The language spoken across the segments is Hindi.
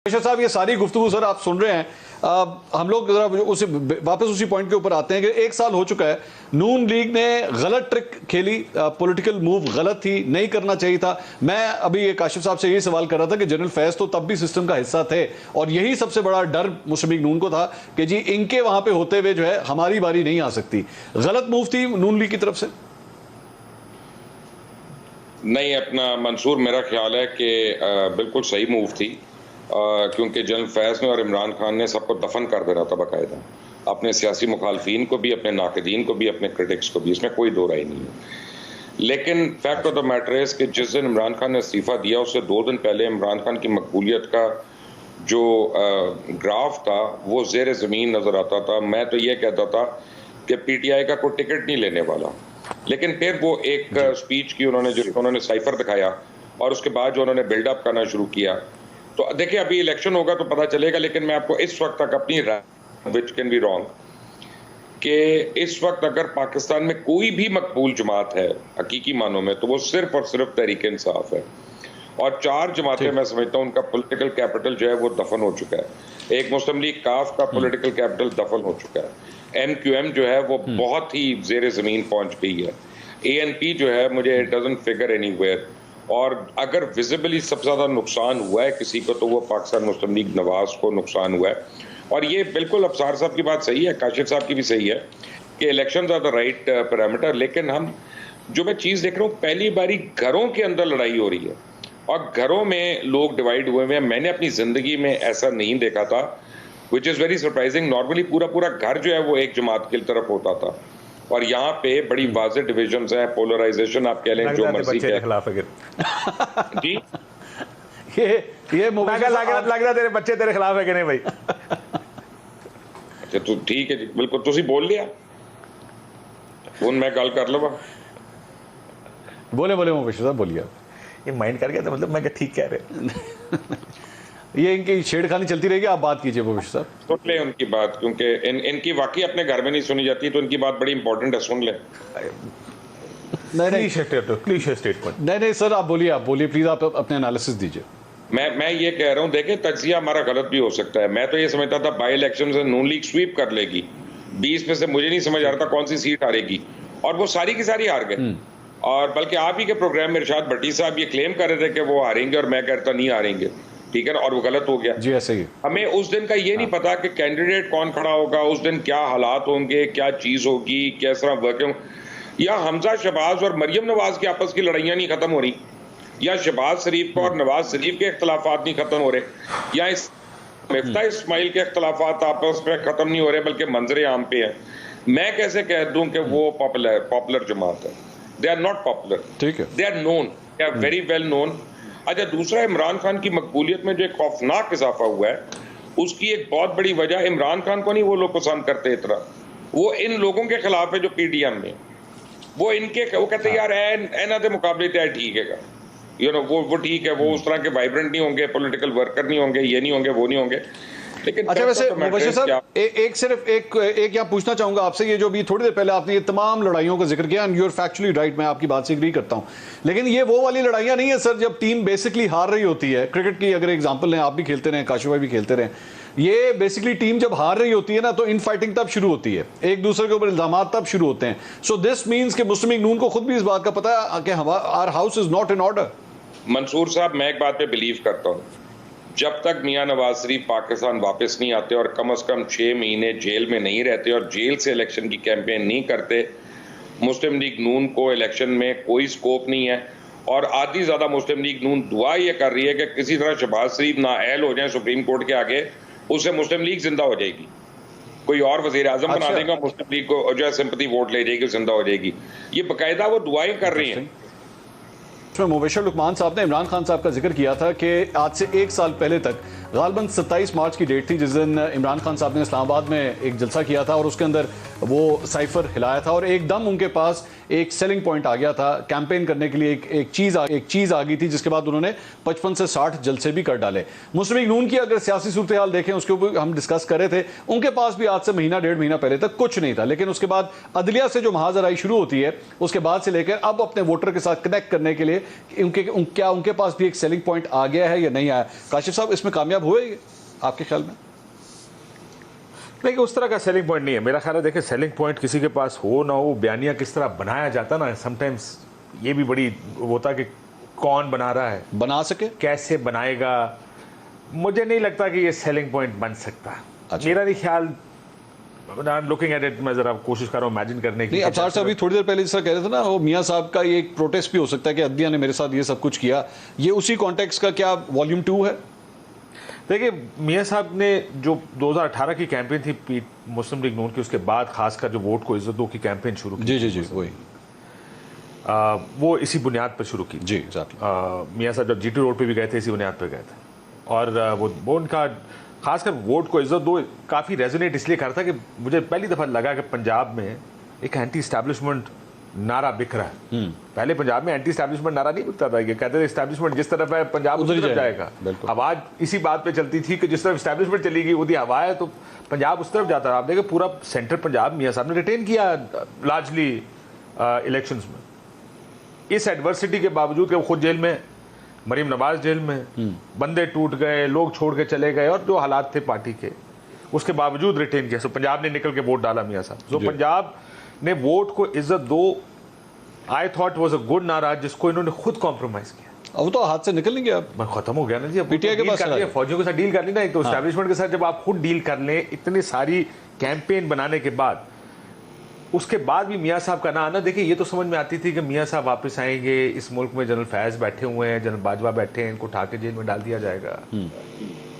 साहब, ये सारी गुफ्तगू सर आप सुन रहे हैं। हम लोग जरा वापस उसी पॉइंट के ऊपर आते हैं कि 1 साल हो चुका है, नून लीग ने गलत ट्रिक खेली, पॉलिटिकल मूव गलत थी, नहीं करना चाहिए था। मैं अभी ये काशिफ साहब से यही सवाल कर रहा था कि जनरल फैज तो तब भी सिस्टम का हिस्सा थे और यही सबसे बड़ा डर मुस्लिम लीग नून को था कि जी इनके वहां पे होते हुए जो है हमारी बारी नहीं आ सकती। गलत मूव थी नून लीग की तरफ से? नहीं, अपना मंसूर, मेरा ख्याल है कि बिल्कुल सही मूव थी, क्योंकि जनरल फैज ने और इमरान खान ने सबको दफन कर देना था बाकायदा, अपने सियासी मुखालफीन को भी, अपने नाकदीन को भी, अपने क्रिटिक्स को भी, इसमें कोई दो राय नहीं है। लेकिन फैक्ट ऑफ द मैटर है कि जिस दिन इमरान खान ने इस्तीफ़ा दिया उससे 2 दिन पहले इमरान खान की मकबूलियत का जो ग्राफ था वो ज़ेर ज़मीन नज़र आता था। मैं तो ये कहता था कि PTI का कोई टिकट नहीं लेने वाला, लेकिन फिर वो एक स्पीच की उन्होंने, जो उन्होंने साइफर दिखाया और उसके बाद जो उन्होंने बिल्डअप करना शुरू किया, तो देखिए अभी इलेक्शन होगा तो पता चलेगा। लेकिन मैं आपको इस वक्त तक अपनी राय, विच कैन बी रॉन्ग, कि इस वक्त अगर पाकिस्तान में कोई भी मकबूल जमात है हकीकी मानों में तो वो सिर्फ और सिर्फ तहरीक इंसाफ है। और 4 जमातें मैं समझता हूँ उनका पॉलिटिकल कैपिटल जो है वो दफन हो चुका है। एक मुस्लिम लीग काफ का पॉलिटिकल कैपिटल दफन हो चुका है। MQM जो है वो बहुत ही ज़ेर ज़मीन पहुंच गई है। ANP जो है, मुझे इट डजंट फिगर एनीवेयर, और अगर विजिबली सबसे ज़्यादा नुकसान हुआ है किसी को तो वो पाकिस्तान मुस्लिम लीग नवाज को नुकसान हुआ है। और ये बिल्कुल अफसार साहब की बात सही है, काशिफ साहब की भी सही है कि election are the right parameter. लेकिन हम जो मैं चीज़ देख रहा हूँ, पहली बारी घरों के अंदर लड़ाई हो रही है और घरों में लोग डिवाइड हुए हुए हैं। मैंने अपनी ज़िंदगी में ऐसा नहीं देखा था, which is very surprising. Normally पूरा घर जो है वो एक जमात की तरफ होता था और यहाँ पे बड़ी वाज़ेह डिविजन्स हैं, पोलराइजेशन आप कह लें, जो मर्जी के खिलाफ है जी। ये लग रहा तेरे बच्चे तेरे खिलाफ है कि नहीं भाई? अच्छा तो ठीक है जी, बिल्कुल तुसी बोल लिया, फोन मैं गल कर लवा। बोले मुबशिर साहब बोलिए। ये माइंड कर गया था, मतलब मैं ठीक कह रहे ये इनकी छेड़खानी चलती रहेगी, आप बात कीजिए मुबशिर साहब। सुन ले उनकी बात, क्योंकि इनकी वाकई अपने घर में नहीं सुनी जाती, तो इनकी बात बड़ी इंपॉर्टेंट है, सुन ले। नहीं स्टेटमेंट नहीं सर, आप बोलिए प्लीज, आप अपने एनालिसिस दीजिए। मैं ये कह रहा हूँ, देखें तज्जिया हमारा गलत भी हो सकता है। मैं तो ये समझता था बाई इलेक्शन से नून लीग स्वीप कर लेगी, 20 में से मुझे नहीं समझ आ रहा था कौन सी सीट हारेगी, और वो सारी की सारी हार गए। और बल्कि आप ही के प्रोग्राम में इरशाद भट्टी साहब ये क्लेम कर रहे थे कि वो हारेंगे और मैं कहता नहीं हारेंगे, ठीक है ना, और वो गलत हो गया जी। ऐसे ही हमें उस दिन का ये नहीं पता कि कैंडिडेट कौन खड़ा होगा, उस दिन क्या हालात होंगे, क्या चीज होगी, किस तरह वर्किंग, या हमजा शहबाज और मरियम नवाज की आपस की लड़ाइयाँ नहीं खत्म हो रही, या शहबाज शरीफ और नवाज शरीफ के इख्तलाफात नहीं खत्म हो रहे, या मिफ्ता इस्माइल के इख्तलाफात आपस में खत्म नहीं हो रहे बल्कि मंजरे आम पे है। मैं कैसे कह दूं कि वो पॉपुलर जमात है? दे आर नॉट पॉपुलर, ठीक है, they are known, they are very well known. अच्छा, दूसरा, इमरान खान की मकबूलियत में जो एक खौफनाक इजाफा हुआ है, उसकी एक बहुत बड़ी वजह, इमरान खान को नहीं वो लोग पसंद करते इतना, वो इन लोगों के खिलाफ है जो PDM में, वो कहते हैं यार एना के मुकाबले तो ठीक है, यू नो, वो ठीक है, वो उस तरह के वाइब्रेंट नहीं होंगे, पॉलिटिकल वर्कर नहीं होंगे, ये नहीं होंगे, वो नहीं होंगे। लेकिन अच्छा, वैसे मुबशिर साहब एक यहाँ पूछना चाहूंगा आपसे, ये जो भी थोड़ी देर पहले आपने ये तमाम लड़ाइयों का जिक्र किया, and you are factually right, मैं आपकी बात से एग्री करता हूं, लेकिन ये वो वाली लड़ाइयां नहीं है सर जब टीम बेसिकली हार रही होती है। क्रिकेट की अगर एग्जांपल लें, आप भी खेलते रहे, काशिफ भाई भी खेलते रहे, ये बेसिकली टीम जब हार रही होती है ना तो इन फाइटिंग तब शुरू होती है, एक दूसरे के ऊपर इल्जाम तब शुरू होते हैं। सो दिस मीन्स कि मुस्लिम लीग नून को खुद भी इस बात का पता है कि our house is not in order. Mansoor साहब, मैं एक बात पे बिलीव करता हूँ, जब तक मियां नवाज शरीफ पाकिस्तान वापस नहीं आते और कम से कम 6 महीने जेल में नहीं रहते और जेल से इलेक्शन की कैंपेन नहीं करते, मुस्लिम लीग नून को इलेक्शन में कोई स्कोप नहीं है। और आधी ज़्यादा मुस्लिम लीग नून दुआ ये कर रही है कि किसी तरह शहबाज शरीफ नाअहल हो जाए सुप्रीम कोर्ट के आगे, उससे मुस्लिम लीग जिंदा हो जाएगी, कोई और वजीर आजम बना देगा, मुस्लिम लीग को जो है सिंपैथी वोट ले जाएगी, जिंदा हो जाएगी। ये बाकायदा वो दुआएं कर रही हैं। मुबशिर लुकमान साहब ने इमरान खान साहब का जिक्र किया था कि आज से 1 साल पहले तक, गालबन 27 मार्च की डेट थी जिस दिन इमरान खान साहब ने इस्लामाबाद में एक जलसा किया था और उसके अंदर वो साइफर हिलाया था और एकदम उनके पास एक सेलिंग पॉइंट आ गया था कैंपेन करने के लिए, एक चीज आ गई थी जिसके बाद उन्होंने 55 से 60 जलसे भी कर डाले। मुस्लिम लीग नून की अगर सियासी सूरत हाल देखें, उसके ऊपर हम डिस्कस कर रहे थे, उनके पास भी आज से महीना डेढ़ महीना पहले तक कुछ नहीं था, लेकिन उसके बाद अदलिया से जो महाजराई शुरू होती है उसके बाद से लेकर अब अपने वोटर के साथ कनेक्ट करने के लिए क्या उनके पास भी एक सेलिंग पॉइंट आ गया है या नहीं आया? काशिफ साहब, इसमें कामयाब हुए आपके ख्याल में? नहीं, उस तरह का सेलिंग पॉइंट नहीं है मेरा ख्याल है। देखिए, सेलिंग पॉइंट किसी के पास हो ना हो, बयानिया किस तरह बनाया जाता ना, समटाइम्स ये भी बड़ी होता कि कौन बना रहा है, बना सके, कैसे बनाएगा। मुझे नहीं लगता कि ये सेलिंग पॉइंट बन सकता। अच्छा। मेरा नहीं ख्याल, लुकिंग एट इट, मैं जरा कोशिश कर रहा हूँ इमेजिन करने की। नहीं, अब साहब अभी थोड़ी देर पहले जिस तरह कह रहे थे ना, वो मियां साहब का ये एक प्रोटेस्ट भी हो सकता है कि अदलिया ने मेरे साथ ये सब कुछ किया, ये उसी कॉन्टेक्स्ट का क्या वॉल्यूम 2 है? देखिए, मियां साहब ने जो 2018 की कैंपेन थी मुस्लिम लीग नून की, उसके बाद खासकर जो वोट को इज्जत दो की कैंपेन शुरू की, जी वही, वो इसी बुनियाद पर शुरू की जी। एग्जैक्टली। मियां साहब जब जीटी रोड पे भी गए थे, इसी बुनियाद पर गए थे। और वो उनका खासकर वोट को इज्जत दो काफ़ी रेजोनेट इसलिए कर था कि मुझे पहली दफ़ा लगा कि पंजाब में एक एंटी इस्टेब्लिशमेंट नारा बिक रहा है। पहले पंजाब में एंटी इस्टेब्लिशमेंट नारा नहीं बिकता था, ये कहते थे इस्टेब्लिशमेंट जिस तरफ है पंजाब उधर जाएगा। आवाज इसी बात पे चलती थी कि जिस तरफ इस्टेब्लिशमेंट चलेगी वो हवा है तो पंजाब उस तरफ जाता है। आप देखिए, पूरा सेंटर पंजाब मियां साहब ने रिटेन किया लार्जली इलेक्शंस में, इस एडवर्सिटी के बावजूद कि वो खुद जेल में, मरीम नवाज जेल में, बंदे टूट गए, लोग छोड़ के चले गए और जो हालात थे पार्टी के, उसके बावजूद रिटेन किया। सो पंजाब ने निकल के वोट डाला मियां साहब। सो पंजाब ने वोट को इज्जत दो, I thought was a good नारा, जिसको इन्होंने खुद कॉम्प्रोमाइज किया। अब तो हाथ से निकल नहीं गया, खत्म हो गया ना जी। अब पीटीआई के पास फौजियों के साथ डील कर ली ना, एक तो एस्टैब्लिशमेंट के साथ जब आप खुद डील कर लें, इतनी सारी कैंपेन बनाने के बाद, उसके बाद भी मियां साहब का ना आना, देखिए ये तो समझ में आती थी कि मियां साहब वापस आएंगे, इस मुल्क में जनरल फैज बैठे हुए हैं, जनरल बाजवा बैठे हैं, इनको उठा के जेल में डाल दिया जाएगा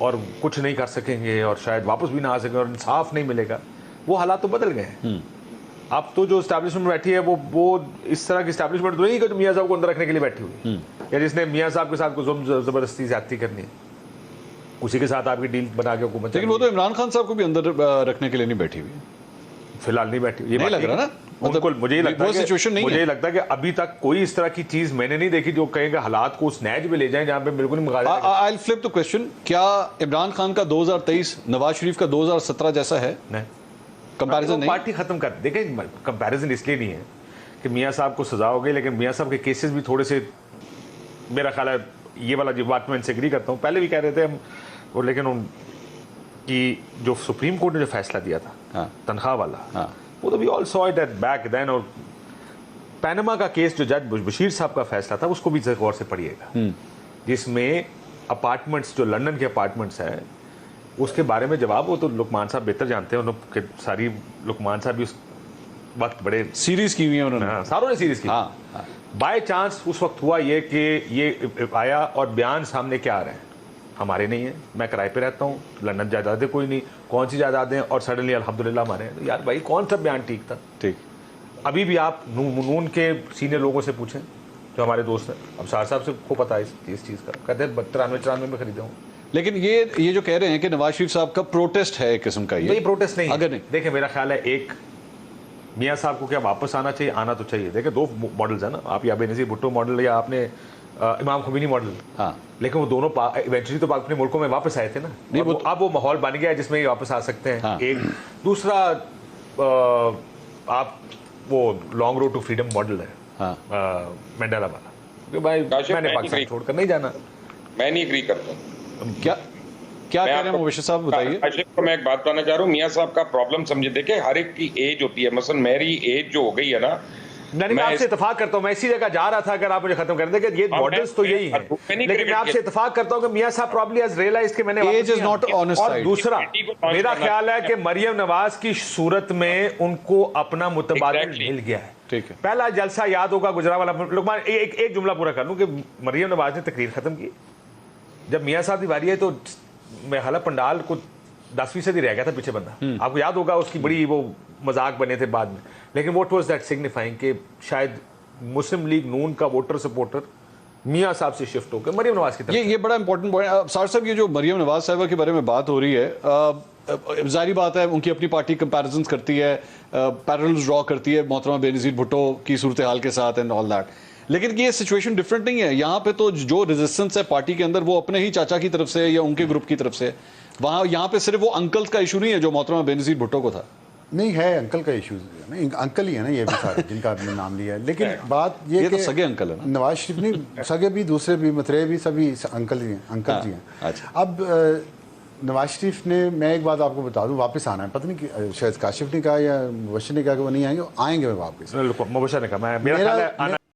और कुछ नहीं कर सकेंगे और शायद वापस भी ना आ सकेंगे और इंसाफ नहीं मिलेगा। वो हालात तो बदल गए हैं। अब तो जो एस्टैब्लिशमेंट बैठी है वो इस तरह की एस्टैब्लिशमेंट तो नहीं कि मियां साहब को अंदर रखने के लिए बैठी हुई या जिसने मियां साहब के साथ को जबरदस्ती ज्यादती करनी है, उसी के साथ आपकी डील बना के हुकूमत। लेकिन वो तो इमरान खान साहब को भी अंदर रखने के लिए नहीं बैठी हुई, फिलहाल नहीं बैठी। ये नहीं लग रहा ना, मतलब मुझे ये लगता है सिचुएशन नहीं, मुझे लगता है कि अभी तक कोई इस तरह की चीज मैंने नहीं देखी जो कहेगा हालात को उस नैज में ले जाएं जहां पे बिल्कुल नहीं मुकाबला। I will flip the question, क्या इमरान खान का 2023 नवाज शरीफ का 2017 जैसा है? नहीं, कंपैरिजन नहीं। पार्टी खत्म कर, देखें कंपैरिजन इसलिए नहीं है कि मियां साहब को सजा हो गई, लेकिन मियां साहब के केसेस भी थोड़े से, मेरा ख्याल है ये वाला जो बात मैं इनसे एग्री करता हूँ, पहले भी कह रहे थे हम, और लेकिन उनकी जो सुप्रीम कोर्ट ने जो फैसला दिया था तनख्वाह वाला, वो तो we all saw it at back then. और पैनामा का केस जो जज बशीर साहब का फैसला था, उसको भी गौर से पढ़िएगा, जिसमें अपार्टमेंट्स जो लंदन के अपार्टमेंट्स हैं उसके बारे में जवाब, वो तो लुकमान साहब बेहतर जानते हैं, उन्होंने सारी, लुकमान साहब भी उस वक्त बड़े सीरीज की हुई है उन्होंने, सारों ने सीरीज की। बाय चांस उस वक्त हुआ ये कि ये आया और बयान सामने क्या आ रहे हैं, हमारे नहीं है, मैं किराए पे रहता हूँ, लंदन जायदादें कोई नहीं, कौन सी जायदादें, और सडनली अल्हम्दुलिल्लाह हमारे हैं। तो यार भाई कौन सा बयान ठीक था? ठीक, अभी भी आप नून के सीनियर लोगों से पूछें जो हमारे दोस्त हैं, अब सार साहब से को पता है इस चीज़ का, कहते हैं 93 में खरीदा हूँ। लेकिन ये जो कह रहे हैं कि नवाज शरीफ साहब का प्रोटेस्ट है एक किस्म का, ये प्रोटेस्ट नहीं अगर नहीं, देखिए मेरा ख्याल है एक मियां साहब को क्या वापस आना चाहिए, आना तो चाहिए। देखिए दो मॉडल्स है ना, आप या बेनज़ीर भुट्टो मॉडल या आपने इमाम खुमैनी मॉडल, लेकिन वो दोनों इवेंचुअली तो अपने मुल्कों में वापस आए थे ना, नहीं वो अब वो माहौल बन गया है जिसमें ये वापस आ सकते हैं। एक दूसरा आप वो long road to freedom model है मंडेला वाला, क्योंकि भाई मैंने पाकिस्तान छोड़कर नहीं जाना। मैं नहीं एग्री करता। क्या कह रहे हैं मुबशिर साहब, बताइए। तो मैं एक बात बताना चाह रहा हूँ, मियां साहब का प्रॉब्लम समझे, देखिए हर एक की एज होती है, मसलन मेरी एज जो हो गई है ना, नहीं मैं आपसे इत्तेफाक करता हूँ, मैं इसी जगह जा रहा था, अगर आप मुझे खत्म कर दें कि ये मॉडल्स तो यही हैं, लेकिन मैं आपसे इत्तेफाक करता हूँ कि मियां साहब प्रॉब्ली हैज रियलाइज्ड कि मैंने age is not on his side. और दूसरा मेरा ख्याल है कि मरियम नवाज की सूरत में उनको अपना मुतबादिल मिल गया है। ठीक है, पहला जलसा याद होगा गुजरावाला, लुकमान एक जुमला पूरा कर लूं कि मरियम नवाज ने तकरीर खत्म की, जब मियां साहब की बारी है तो मैं हालांकि पंडाल को 10% ही रह गया था पीछे बंदा, आपको याद होगा, उसकी बड़ी वो मजाक बने थे बाद में, लेकिन व्हाट वाज दैट सिग्निफाइंग कि शायद मुस्लिम लीग नून का वोटर सपोर्टर मियां साहब से शिफ्ट होकर मरियम नवाज की तरफ। ये बड़ा इंपॉर्टेंट पॉइंट सार साहब, ये जो मरियम नवाज साहिबा के बारे में बात हो रही है, जाहिर बात है उनकी अपनी पार्टी कंपैरिजंस करती है, पैरेलल्स ड्रॉ करती है मोहतरमा बेनज़ीर भुट्टो की सूरत हाल के साथ एंड ऑल दैट, लेकिन ये सिचुएशन डिफरेंट नहीं है। यहाँ पे तो जो रेजिस्टेंस है पार्टी के अंदर वो अपने ही चाचा की तरफ से या उनके ग्रुप की तरफ से, वहाँ यहाँ पे सिर्फ वो अंकल का इशू नहीं है जो मोहतरमा बेनज़ीर भुट्टो को था। नहीं है, अंकल का इशू नहीं, अंकल ही है ना ये भी सारे जिनका आपने नाम लिया है। लेकिन बात ये तो कि सगे अंकल है ना, नवाज शरीफ नहीं, सगे भी, दूसरे भी, मतरे भी, सभी अंकल जी हैं, अंकल जी हैं। अच्छा। अब नवाज शरीफ ने, मैं एक बात आपको बता दूं, वापस आना है, पता नहीं कि शायद काशिफ ने कहा या मुबशर ने कहा कि वो नहीं आएंगे, आएंगे वापस। मुबशर ने कहा, मेरा ख्याल है